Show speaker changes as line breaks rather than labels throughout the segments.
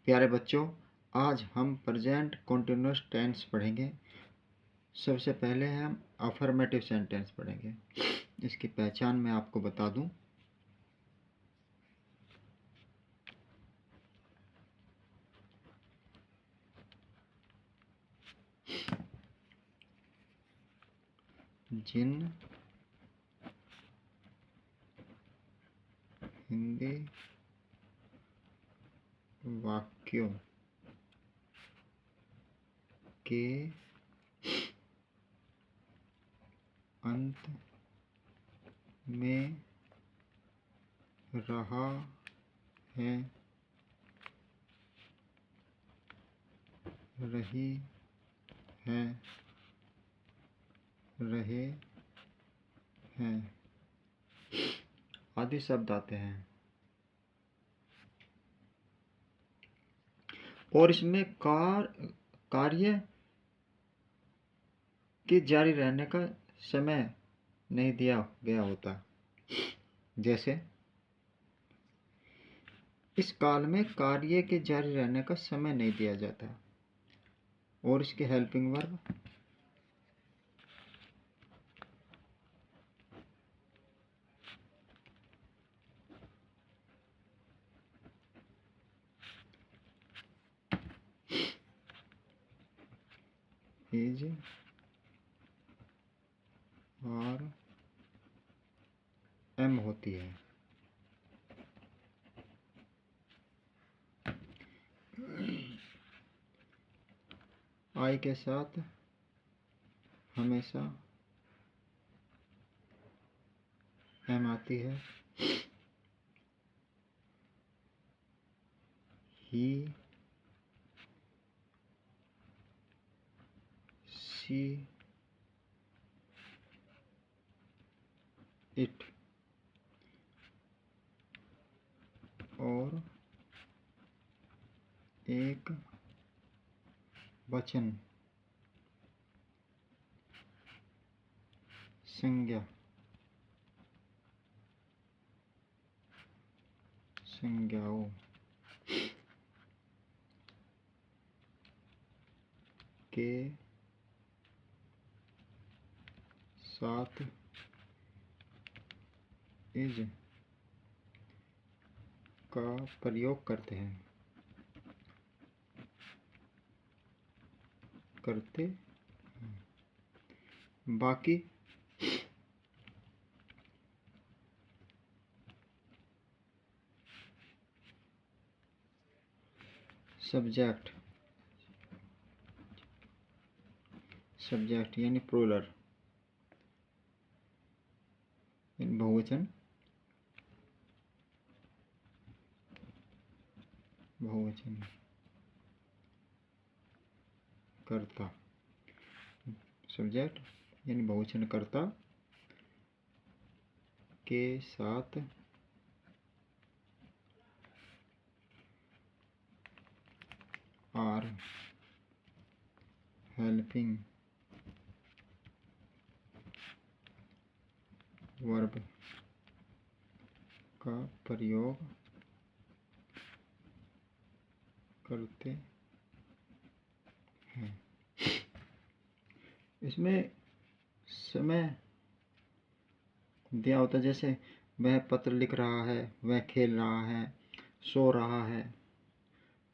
प्यारे बच्चों, आज हम प्रेजेंट कंटिन्यूअस टेंस पढ़ेंगे। सबसे पहले हम अफर्मेटिव सेंटेंस पढ़ेंगे। इसकी पहचान मैं आपको बता दूं। जिन हिंदी वाक्यों के अंत में रहा है, रही है, रहे हैं आदि शब्द आते हैं और इसमें कार्य के जारी रहने का समय नहीं दिया गया होता। जैसे इस काल में कार्य के जारी रहने का समय नहीं दिया जाता। और इसके हेल्पिंग वर्ब इज और एम होती है। आई के साथ हमेशा एम आती है। ही, सी, इट और एक वचन संज्ञा संज्ञाओं के साथ इज का प्रयोग करते हैं, करते हैं। बाकी सब्जेक्ट यानी प्लूरल बहुवचन कर्ता, सब्जेक्ट यानी बहुवचन कर्ता के साथ आर हेल्पिंग वर्ब का प्रयोग करते हैं। इसमें समय दिया होता है, जैसे वह पत्र लिख रहा है, वह खेल रहा है, सो रहा है।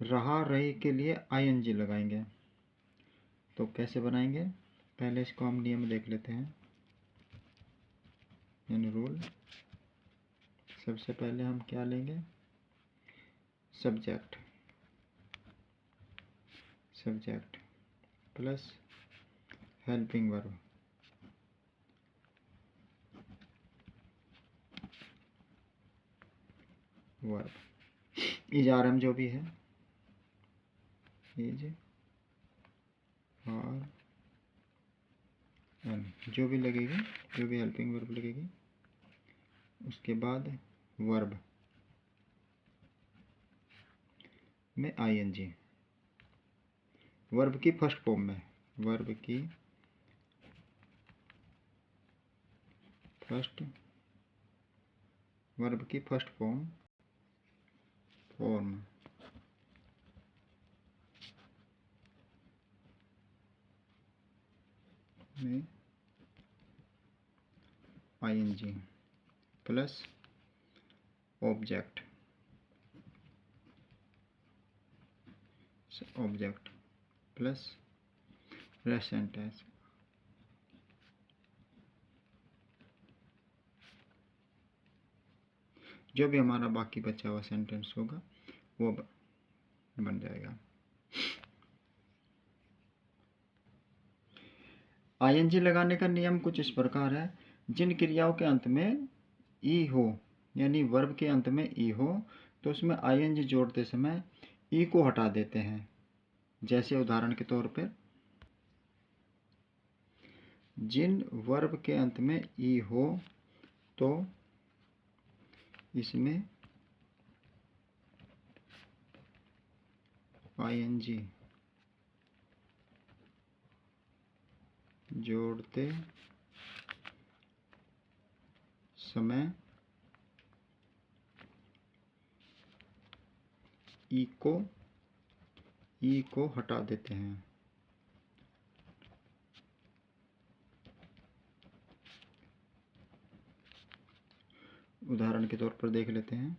रहा रही के लिए आईएनजी लगाएंगे। तो कैसे बनाएंगे, पहले इसको हम नियम देख लेते हैं, यानी रूल। सबसे पहले हम क्या लेंगे, subject plus helping verb is are am जो भी है, इज और एम जो भी लगेगी, जो भी हेल्पिंग वर्ब लगेगी। उसके बाद वर्ब में आईएनजी, वर्ब की फर्स्ट फॉर्म में, वर्ब की first form ing plus object plus rest sentence. जो भी हमारा बाकी बचा हुआ सेंटेंस होगा वो बन जाएगा। आईएनजी लगाने का नियम कुछ इस प्रकार है। जिन क्रियाओं के अंत में ई हो, यानी वर्ब के अंत में ई हो, तो उसमें आईएनजी जोड़ते समय ई को हटा देते हैं। जैसे उदाहरण के तौर पर, जिन वर्ब के अंत में ई हो तो इसमें आईएनजी जोड़ते समय ई को हटा देते हैं। उदाहरण के तौर पर देख लेते हैं।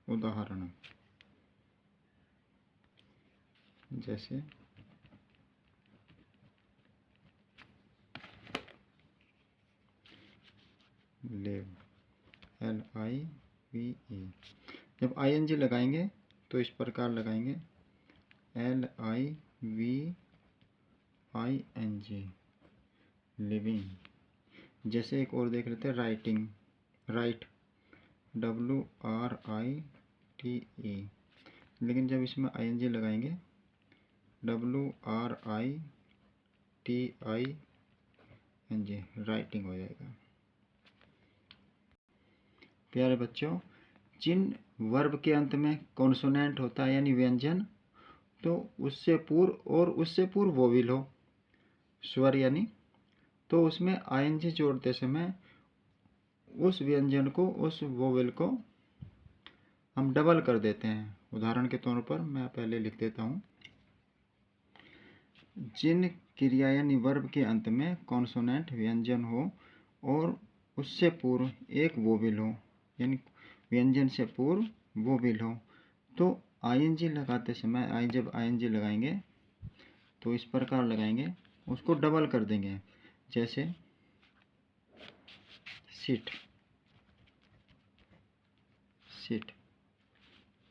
उदाहरण जैसे लिव, LIVE। जब ING लगाएंगे तो इस प्रकार लगाएंगे, LIVING, लिविंग। जैसे एक और देख लेते हैं, राइटिंग, राइट, WRITE। लेकिन जब इसमें ING लगाएंगे, WRITING, राइटिंग हो जाएगा। प्यारे बच्चों, जिन वर्ब के अंत में कॉन्सोनेंट होता है यानी व्यंजन, तो उससे पूर्व और उससे पूर्व वोविल हो, स्वर यानी, तो उसमें आईएनजी जोड़ते समय उस व्यंजन को, उस वोवेल को हम डबल कर देते हैं। उदाहरण के तौर पर मैं पहले लिख देता हूँ। जिन क्रिया यानी वर्ब के अंत में कॉन्सोनेंट व्यंजन हो और उससे पूर्व एक वोवेल हो, यानी व्यंजन से पूर्व वोवेल हो, तो आईएनजी लगाते समय जब आईएनजी लगाएंगे तो इस प्रकार लगाएंगे, उसको डबल कर देंगे। जैसे सिट, सिट,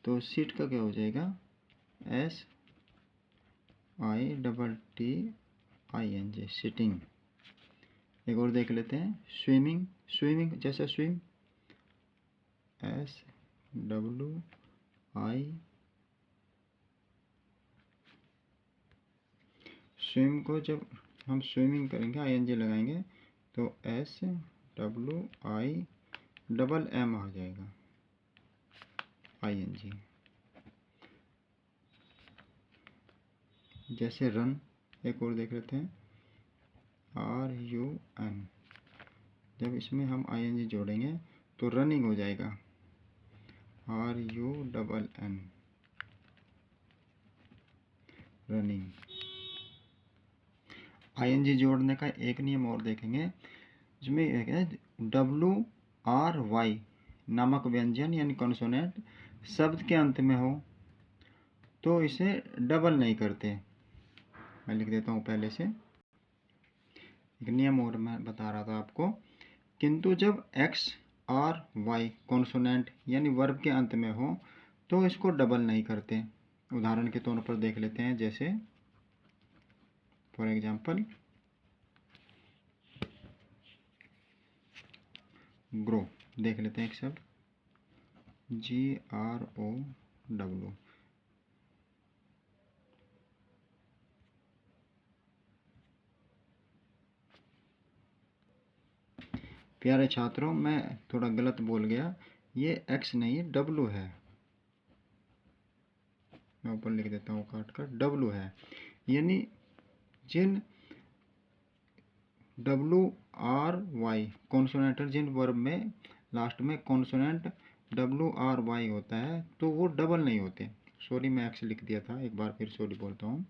तो सिट का क्या हो जाएगा, SITTING, सिटिंग। एक और देख लेते हैं, स्विमिंग, स्विमिंग जैसे स्विम, SWI, स्विम को जब हम स्विमिंग करेंगे आईएनजी लगाएंगे तो SWIMM आ जाएगा, आईएनजी। जैसे रन, एक और देख लेते हैं, RUN। जब इसमें हम आईएनजी जोड़ेंगे तो रनिंग हो जाएगा, RUNN, रनिंग। आईएनजी जोड़ने का एक नियम और देखेंगे, जिसमें एक है WRY नामक व्यंजन यानी कॉन्सोनेंट शब्द के अंत में हो तो इसे डबल नहीं करते। मैं लिख देता हूँ पहले से, एक नियम और मैं बता रहा था आपको। किंतु जब XRY कॉन्सोनेंट यानी वर्ब के अंत में हो तो इसको डबल नहीं करते। उदाहरण के तौर पर देख लेते हैं, जैसे फॉर एग्जाम्पल ग्रो, देख लेते हैं एक शब्द GROW। प्यारे छात्रों, मैं थोड़ा गलत बोल गया, ये X नहीं है, W है। मैं ऊपर लिख देता हूँ काट कर, W है। यानी जिन WRY कॉन्सोनेंट, जिन वर्ब में लास्ट में कॉन्सोनेंट WRY होता है तो वो डबल नहीं होते। सॉरी मैं एक्स लिख दिया था, एक बार फिर सॉरी बोलता हूँ।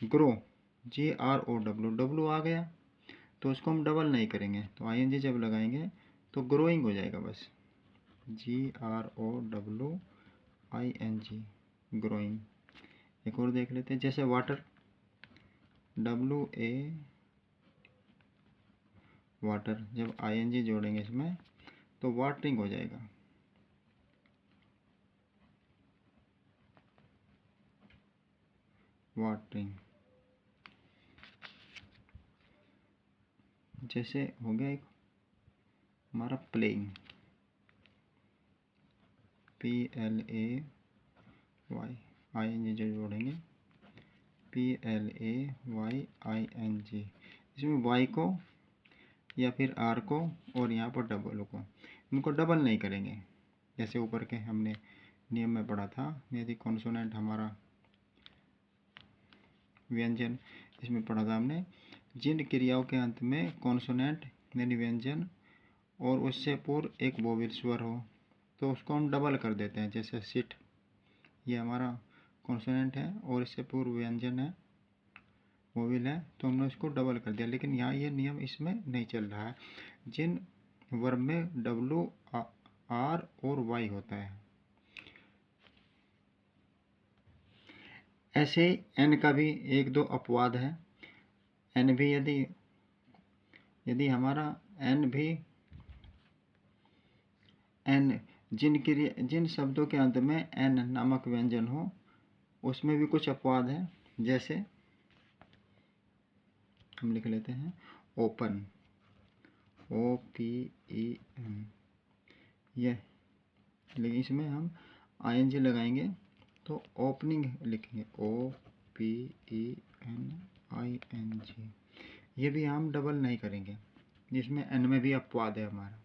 ग्रो, GROW, डब्लू आ गया तो उसको हम डबल नहीं करेंगे, तो ING जब लगाएंगे तो ग्रोइंग हो जाएगा बस, GROWING, ग्रोइंग। एक और देख लेते हैं, जैसे वाटर, WA, वाटर, जब ING जोड़ेंगे इसमें तो वाटरिंग हो जाएगा, वाटरिंग। जैसे हो गया एक हमारा प्लेइंग, PLAY, ING जो जोड़ेंगे PLAYING, इसमें Y को या फिर R को और यहाँ पर डबल को, इनको डबल नहीं करेंगे। जैसे ऊपर के हमने नियम में पढ़ा था, यदि कॉन्सोनेंट हमारा व्यंजन, इसमें पढ़ा था हमने, जिन क्रियाओं के अंत में कॉन्सोनेंट यानी व्यंजन और उससे पूर्व एक वोवेल स्वर हो तो उसको हम डबल कर देते हैं। जैसे सिट, ये हमारा कॉन्सोनेंट है और इससे पूर्व व्यंजन है, वोवेल है, तो हमने इसको डबल कर दिया। लेकिन यहाँ ये नियम इसमें नहीं चल रहा है, जिन वर्ब में W, R और Y होता है। ऐसे ही N का भी एक दो अपवाद है। N भी यदि हमारा N भी N जिन शब्दों के अंत में N नामक व्यंजन हो उसमें भी कुछ अपवाद है। जैसे हम लिख लेते हैं ओपन, OPEN, यह, लेकिन इसमें हम ING लगाएंगे तो ओपनिंग लिखेंगे, OPENING। ये भी हम डबल नहीं करेंगे, जिसमें N में भी अपवाद है हमारा।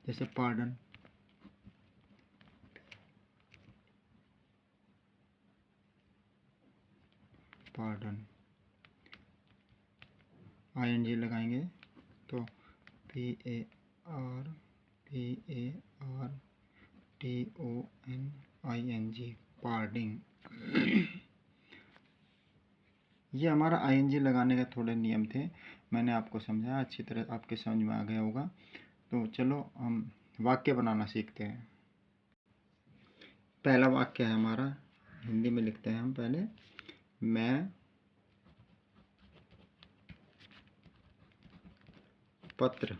जैसे पार्डन, पार्डन, ING लगाएंगे तो PARDONING, पार्डिंग। ये हमारा ING लगाने का थोड़े नियम थे, मैंने आपको समझाया, अच्छी तरह आपके समझ में आ गया होगा। तो चलो हम वाक्य बनाना सीखते हैं। पहला वाक्य है हमारा, हिंदी में लिखते हैं हम पहले, मैं पत्र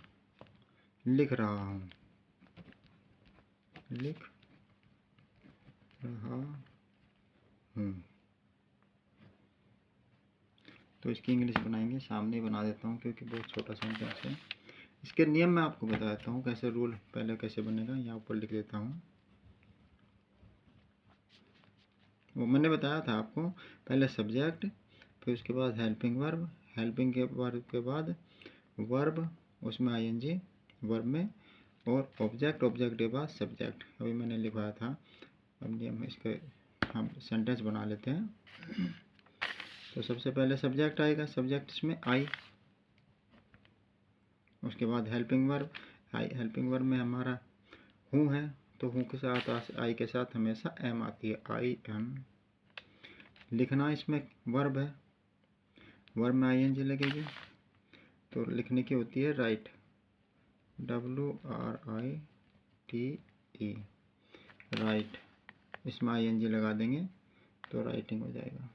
लिख रहा हूँ, लिख रहा हूँ। तो इसकी इंग्लिश बनाएंगे, सामने बना देता हूँ क्योंकि बहुत छोटा सेंटेंस है। इसके नियम मैं आपको बता देता हूँ कैसे, रूल पहले कैसे बनेगा, यहाँ ऊपर लिख देता हूँ। वो मैंने बताया था आपको, पहले सब्जेक्ट, फिर उसके बाद हेल्पिंग वर्ब, हेल्पिंग के वर्ब के बाद वर्ब, उसमें ING वर्ब में, और ऑब्जेक्ट, ऑब्जेक्ट के बाद सब्जेक्ट। अभी मैंने लिखवाया था, अब नियम इसके हम सेंटेंस बना लेते हैं। तो सबसे पहले सब्जेक्ट आएगा, सब्जेक्ट इसमें I, उसके बाद हेल्पिंग वर्ब, हेल्पिंग वर्ब में हमारा हूँ है, तो हूँ के साथ I के साथ हमेशा M आती है, IM। लिखना इसमें वर्ब है, वर्ब में ING लगेगी, तो लिखने की होती है राइट, WRITE, राइट, इसमें ING लगा देंगे तो राइटिंग हो जाएगा।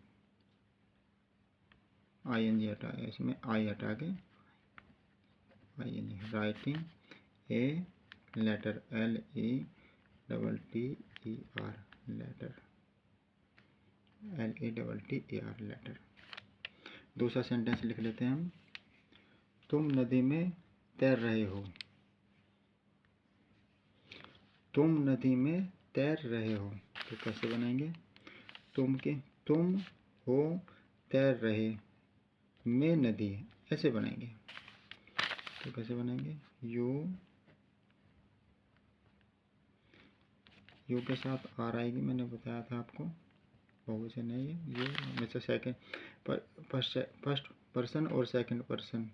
ING हटा, इसमें I हटा के ING, writing, a letter, LETTER, letter, LETTER, letter. दूसरा सेंटेंस लिख लेते हैं हम, तुम नदी में तैर रहे हो, तुम नदी में तैर रहे हो, तो कैसे बनाएंगे, तुम हो तैर रहे में नदी, ऐसे बनाएंगे। तो कैसे बनाएंगे, यू के साथ R आएगी, मैंने बताया था आपको, बहुवचन है ये, यू हमेशा सेकंड फर्स्ट पर्सन और सेकंड पर्सन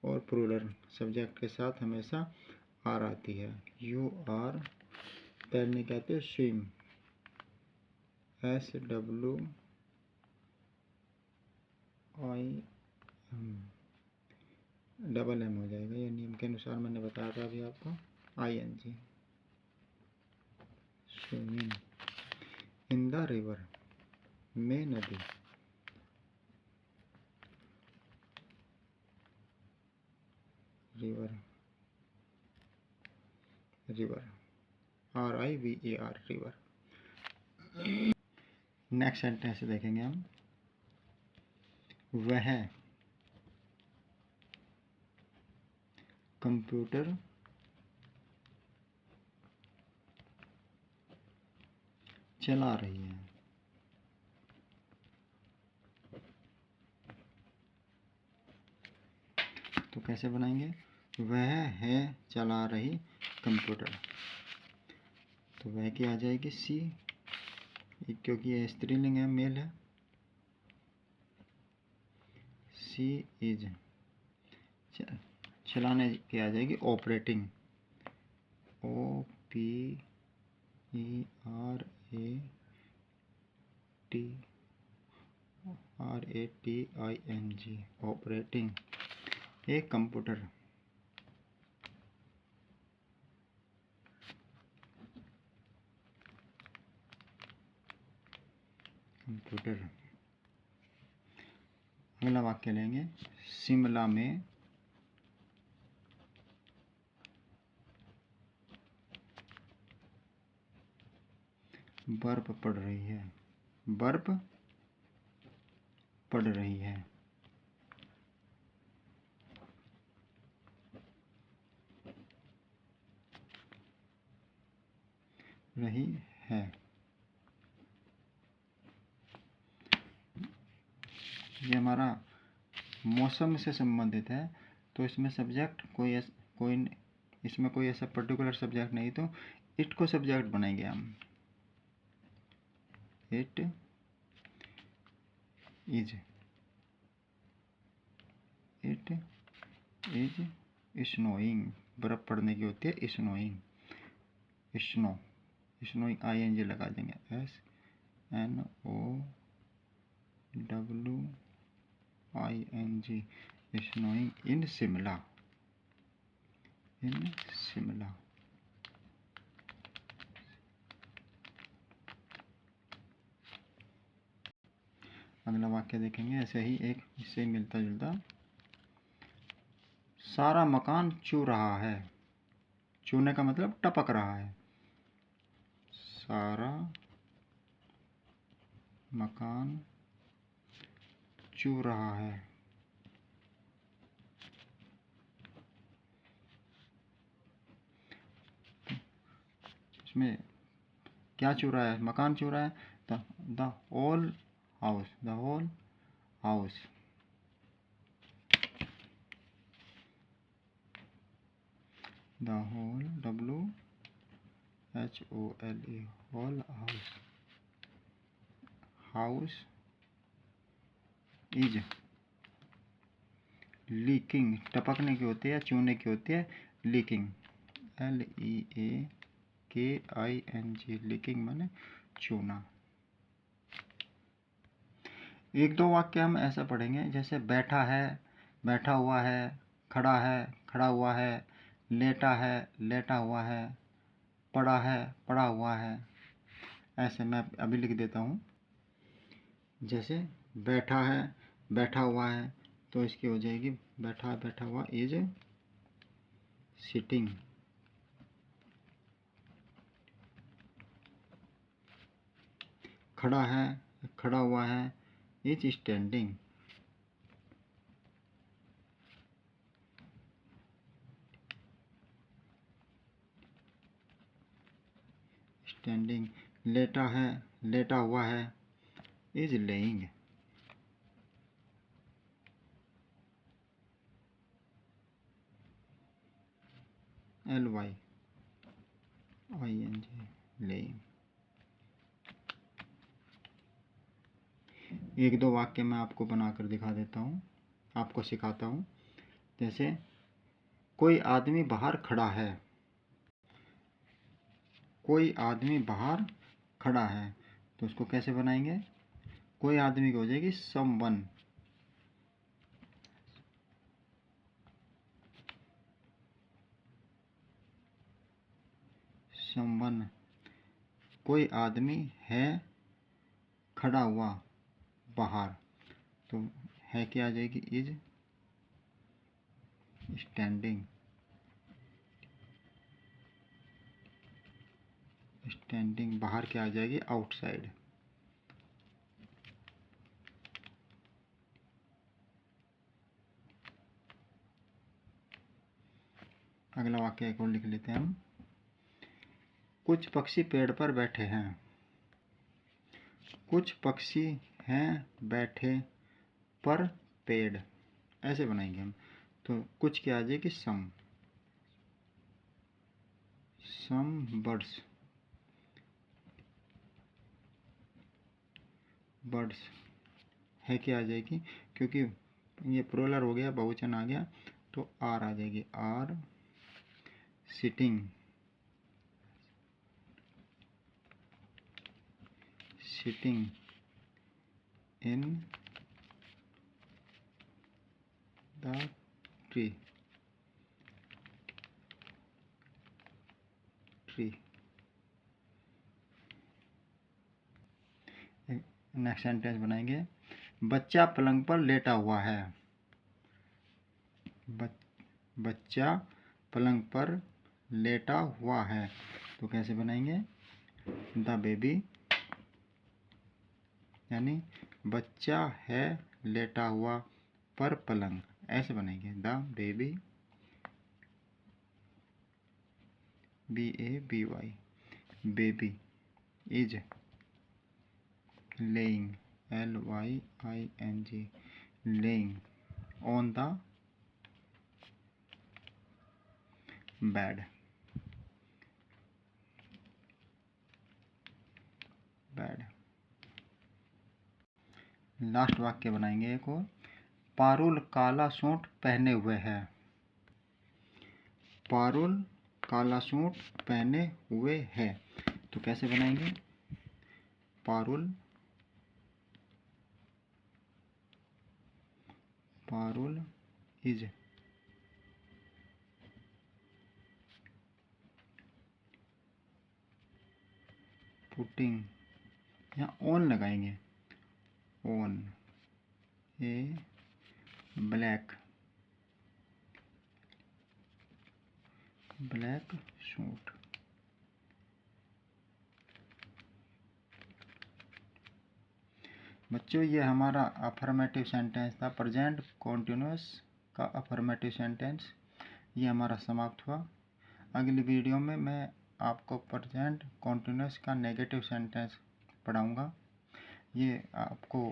और प्लूरल सब्जेक्ट के साथ हमेशा R आती है। यू आर, तैरने कहते हैं स्विम, SWIM, डबल M हो जाएगा, ये नियम के अनुसार मैंने बताया था अभी आपको। ING, swimming in the river, में नदी, river, river, RIVER, river. Next sentence देखेंगे हम। वह कंप्यूटर चला रही है। तो कैसे बनाएंगे? वह है चला रही कंप्यूटर, तो वह की आ जाएगी सी, क्योंकि ये स्त्रीलिंग है, मेल है। सी इज, चलाने की आ जाएगी ऑपरेटिंग, OPERATING, ऑपरेटिंग एक कंप्यूटर। कंप्यूटर। अगला वाक्य लेंगे। शिमला में बर्फ पड़ रही है। बर्फ पड़ रही है। रही है। ये हमारा मौसम से संबंधित है, तो इसमें सब्जेक्ट इसमें कोई ऐसा पर्टिकुलर सब्जेक्ट नहीं, तो इट को सब्जेक्ट बनाएंगे हम। It is, it is snowing, बर्फ पड़ने की होती है स्नोइंग, स्नो, स्नोइंग ING लगा देंगे, SNOWING, स्नोइंग इन शिमला, इन शिमला। अगला वाक्य देखेंगे ऐसे ही एक इससे मिलता जुलता। सारा मकान चू रहा है। चूने का मतलब टपक रहा है। सारा मकान चू रहा है। इसमें क्या चू रहा है? मकान चू रहा है। The whole house, the whole house. The whole, WHOLE, whole house. House is leaking, टपकने की होती है, चूने की होती है लीकिंग, LEAKING, लीकिंग माने चूना। एक दो वाक्य हम ऐसा पढ़ेंगे, जैसे बैठा है, बैठा हुआ है, खड़ा है, खड़ा हुआ है, लेटा है, लेटा हुआ है, पड़ा है, पड़ा हुआ है। ऐसे मैं अभी लिख देता हूँ। जैसे बैठा है, बैठा हुआ है, तो इसकी हो जाएगी बैठा, बैठा हुआ इज सिटिंग। खड़ा है, खड़ा हुआ है, इज स्टैंडिंग। स्टैंडिंग। लेटा है, लेटा हुआ है, इज लेइंग। LYING, laying. एक दो वाक्य मैं आपको बनाकर दिखा देता हूँ, आपको सिखाता हूँ। जैसे कोई आदमी बाहर खड़ा है। कोई आदमी बाहर खड़ा है, तो उसको कैसे बनाएंगे? कोई आदमी की हो जाएगी समवन। समवन, कोई आदमी है खड़ा हुआ बाहर, तो है क्या आ जाएगी? Is standing. स्टैंडिंग बाहर क्या आ जाएगी? आउटसाइड। अगला वाक्य एक और लिख लेते हैं हम। कुछ पक्षी पेड़ पर बैठे हैं। कुछ पक्षी हैं बैठे पर पेड़, ऐसे बनाएंगे हम। तो कुछ क्या आ जाएगी? Some birds. बर्ड्स है क्या आ जाएगी? क्योंकि ये प्रोलर हो गया, बहुवचन आ गया, तो आर आ जाएगी। Are sitting in the tree. Next sentence बनाएंगे। बच्चा पलंग पर लेटा हुआ है। बच्चा पलंग पर लेटा हुआ है, तो कैसे बनाएंगे? द बेबी, यानी बच्चा है लेटा हुआ पर पलंग, ऐसे बनाएंगे। The baby, BABY, baby is laying, LYING, laying on the bed। Last वाक्य बनाएंगे एक और। पारुल काला सूट पहने हुए है। पारुल काला सूट पहने हुए है, तो कैसे बनाएंगे? पारुल इज पुटिंग, यहाँ ऑन लगाएंगे। On A black suit. बच्चों, ये हमारा अफर्मेटिव सेंटेंस था, प्रेजेंट कॉन्टिन्यूअस का अफर्मेटिव सेंटेंस। ये हमारा समाप्त हुआ। अगली वीडियो में मैं आपको प्रेजेंट कॉन्टिन्यूअस का नेगेटिव सेंटेंस पढ़ाऊँगा। ये आपको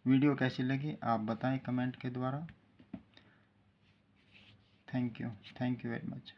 वीडियो कैसी लगी आप बताएं कमेंट के द्वारा। Thank you very much.